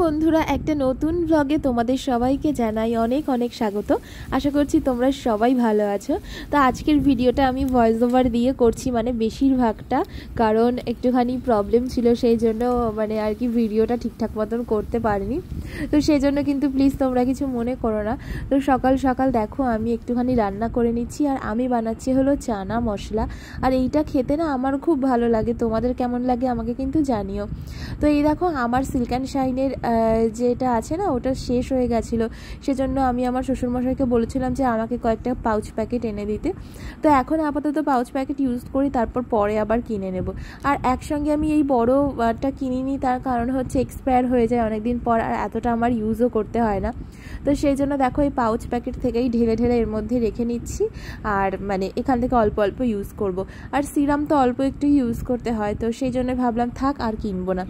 বন্ধুরা, একটা নতুন ব্লগে তোমাদের সবাইকে জানাই অনেক অনেক স্বাগত। আশা করছি তোমরা সবাই ভালো আছো। তো আজকের ভিডিওটা আমি ভয়েস ওভার দিয়ে করছি, মানে বেশিরভাগটা, কারণ একটুখানি প্রবলেম ছিল, সেই জন্য মানে আর কি ভিডিওটা ঠিকঠাক মতন করতে পারিনি। তো সেই জন্য কিন্তু প্লিজ তোমরা কিছু মনে করো না। তো সকাল সকাল দেখো আমি একটুখানি রান্না করে নিচ্ছি, আর আমি বানাচ্ছি হলো চানা মশলা। আর এইটা খেতে না আমার খুব ভালো লাগে, তোমাদের কেমন লাগে আমাকে কিন্তু জানিও। তো এই দেখো আমার সিল্ক অ্যান্ড শাইনের যেটা আছে না, ওটা শেষ হয়ে গেছিলো, সেজন্য আমি আমার শ্বশুরমশাইকে বলেছিলাম যে আমাকে কয়েকটা পাউচ প্যাকেট এনে দিতে। তো এখন আপাতত পাউচ প্যাকেট ইউজ করি, তারপর পরে আবার কিনে নেব। আর একসঙ্গে আমি এই বড়টা কিনিনি, তার কারণ হচ্ছে এক্সপায়ার হয়ে যায় অনেকদিন পর, আর এতটা আমার ইউজও করতে হয় না। তো সেই জন্য দেখো এই পাউচ প্যাকেট থেকেই ঢেলে ঢেলে এর মধ্যে রেখে নিচ্ছি, আর মানে এখান থেকে অল্প অল্প ইউজ করব। আর সিরাম তো অল্প একটু ইউজ করতে হয়, তো সেই জন্য ভাবলাম থাক আর কিনবো না।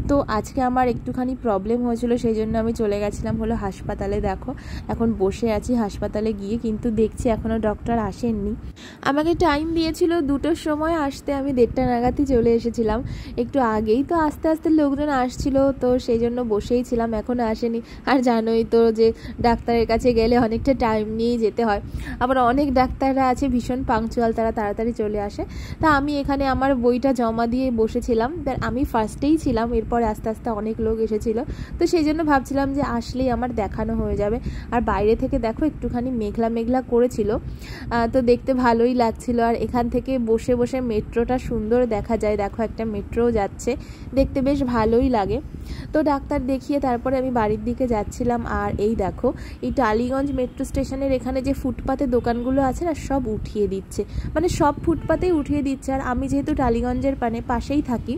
তো আজকে আমার একটুখানি প্রবলেম হয়েছিল, সেই জন্য আমি চলে গেছিলাম হলো হাসপাতালে। দেখো এখন বসে আছি হাসপাতালে গিয়ে, কিন্তু দেখছি এখনও ডক্টর আসেননি। আমাকে টাইম দিয়েছিল 2টোর সময় আসতে, আমি 1:30 নাগাদই চলে এসেছিলাম, একটু আগেই। তো আস্তে আস্তে লোকজন আসছিল, তো সেই জন্য বসেই ছিলাম, এখনও আসেনি। আর জানোই তো যে ডাক্তারের কাছে গেলে অনেকটা টাইম নিয়েই যেতে হয়। আবার অনেক ডাক্তাররা আছে ভীষণ পাংচুয়াল, তারা তাড়াতাড়ি চলে আসে। তা আমি এখানে আমার বইটা জমা দিয়ে বসেছিলাম, আমি ফার্স্টেই ছিলাম, এরপর আস্তে আস্তে অনেক লোক এসেছিলো। তো সেই জন্য ভাবছিলাম যে আসলেই আমার দেখানো হয়ে যাবে। আর বাইরে থেকে দেখো একটুখানি মেঘলা মেঘলা করেছিল, তো দেখতে ভালোই লাগছিল। আর এখান থেকে বসে বসে মেট্রোটা সুন্দর দেখা যায়, দেখো একটা মেট্রোও যাচ্ছে, দেখতে বেশ ভালোই লাগে। তো ডাক্তার দেখিয়ে তারপরে আমি বাড়ির দিকে যাচ্ছিলাম। আর এই দেখো এই টালিগঞ্জ মেট্রো স্টেশনের এখানে যে ফুটপাতে দোকানগুলো আছে না, সব উঠিয়ে দিচ্ছে, মানে সব ফুটপাতেই উঠিয়ে দিচ্ছে। আর আমি যেহেতু টালিগঞ্জের পাশেই থাকি,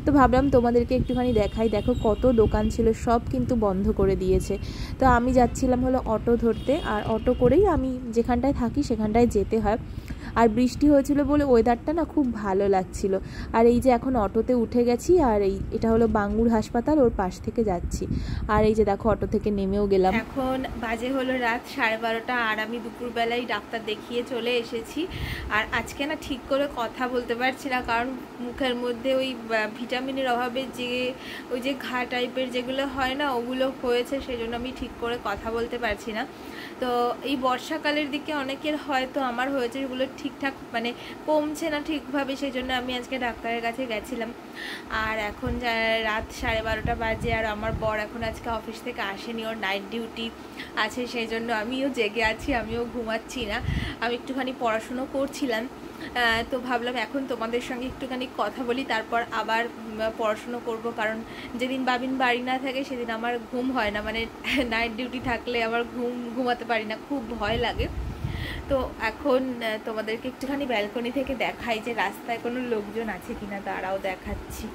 তো ভাবলাম তোমাদেরকে একটুখানি দেখাই। দেখো কত দোকান ছিল, সব কিন্তু বন্ধ করে দিয়েছে। তো আমি যাচ্ছিলাম হলো অটো ধরতে, আর অটো করেই আমি যেখানটায় থাকি সেখানটায় যেতে হয়। আর বৃষ্টি হয়েছিল বলে ওয়েদারটা না খুব ভালো লাগছিল। আর এই যে এখন অটোতে উঠে গেছি, আর এটা হলো বাঙ্গুর হাসপাতাল, ওর পাশ থেকে যাচ্ছি। আর এই যে দেখো অটো থেকে নেমেও গেলাম। এখন বাজে হলো রাত 12:30, আর আমি দুপুরবেলায় ডাক্তার দেখিয়ে চলে এসেছি। আর আজকে না ঠিক করে কথা বলতে পারছি না, কারণ মুখের মধ্যে ওই ভিটামিনের অভাবে ওই যে ঘা টাইপের যেগুলো হয় না, ওগুলো হয়েছে, সেই জন্য আমি ঠিক করে কথা বলতে পারছি না। তো এই বর্ষাকালের দিকে অনেকের হয়তো আমার হয়েছে, এগুলো ঠিকঠাক মানে কমছে না ঠিকভাবে, সেই জন্য আমি আজকে ডাক্তারের কাছে গেছিলাম। আর এখন রাত 12:30 বাজে, আর আমার বর এখন আজকে অফিস থেকে আসেনি, ওর নাইট ডিউটি আছে, সেই জন্য আমিও জেগে আছি, আমিও ঘুমাচ্ছি না। আমি একটুখানি পড়াশুনো করছিলাম, তো ভাবলাম এখন তোমাদের সঙ্গে একটুখানি কথা বলি, তারপর আবার পড়াশুনো করব। কারণ যেদিন বাবিন বাড়ি না থাকে সেদিন আমার ঘুম হয় না, মানে নাইট ডিউটি থাকলে আমার ঘুমাতে পারি না, খুব ভয় লাগে। তো এখন তোমাদেরকে একটুখানি ব্যালকনি থেকে দেখাই যে রাস্তায় কোনো লোকজন আছে কিনা, তারাও দেখাচ্ছি।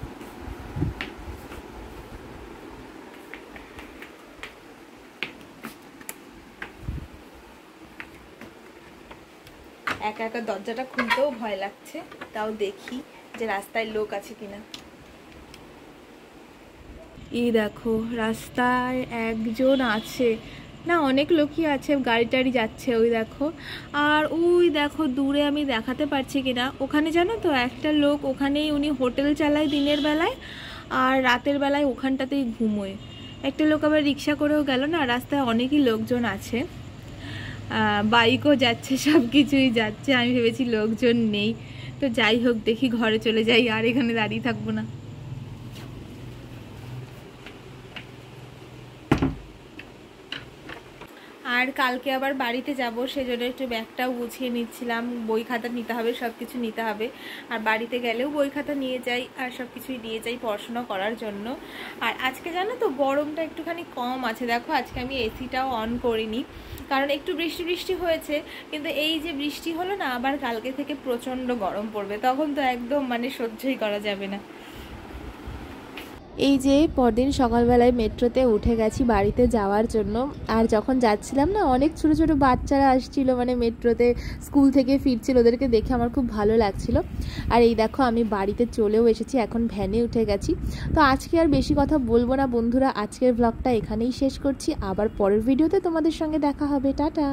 একা একা দরজাটা খুলতেও ভয় লাগছে, তাও দেখি যে রাস্তায় লোক আছে কিনা। এই দেখো রাস্তায় একজন আছে না, অনেক লোকই আছে, গাড়ি টাড়ি যাচ্ছে ওই দেখো। আর ওই দেখো দূরে আমি দেখাতে পারছি কিনা, ওখানে জানো তো একটা লোক, ওখানেই উনি হোটেল চালায় দিনের বেলায়, আর রাতের বেলায় ওখানটাতেই ঘুমোয়। একটা লোক আবার রিক্সা করেও গেল না, রাস্তায় অনেকই লোকজন আছে, বাইকও যাচ্ছে, সব কিছুই যাচ্ছে। আমি ভেবেছি লোকজন নেই, তো যাই হোক দেখি ঘরে চলে যাই, আর এখানে দাঁড়িয়ে থাকবো না। আর কালকে আবার বাড়িতে যাব, সেজন্য একটু ব্যাগটাও গুছিয়ে নিচ্ছিলাম, বই খাতা নিতে হবে, সব কিছু নিতে হবে। আর বাড়িতে গেলেও বই খাতা নিয়ে যাই, আর সব কিছুই নিয়ে যাই পড়াশোনা করার জন্য। আর আজকে জানো তো গরমটা একটুখানি কম আছে, দেখো আজকে আমি এসিটাও অন করিনি, কারণ একটু বৃষ্টি বৃষ্টি হয়েছে, কিন্তু এই যে বৃষ্টি হলো না, আবার কালকে থেকে প্রচণ্ড গরম পড়বে, তখন তো একদম মানে সহ্যই করা যাবে না। এই যে পরদিন সকালবেলায় মেট্রোতে উঠে গেছি বাড়িতে যাওয়ার জন্য। আর যখন যাচ্ছিলাম না, অনেক ছোট ছোট বাচ্চারা আসছিল, মানে মেট্রোতে স্কুল থেকে ফিরছিল, ওদেরকে দেখে আমার খুব ভালো লাগছিল। আর এই দেখো আমি বাড়িতে চলেও এসেছি, এখন ভ্যানে উঠে গেছি। তো আজকে আর বেশি কথা বলবো না বন্ধুরা, আজকের ব্লগটা এখানেই শেষ করছি, আবার পরের ভিডিওতে তোমাদের সঙ্গে দেখা হবে, টাটা।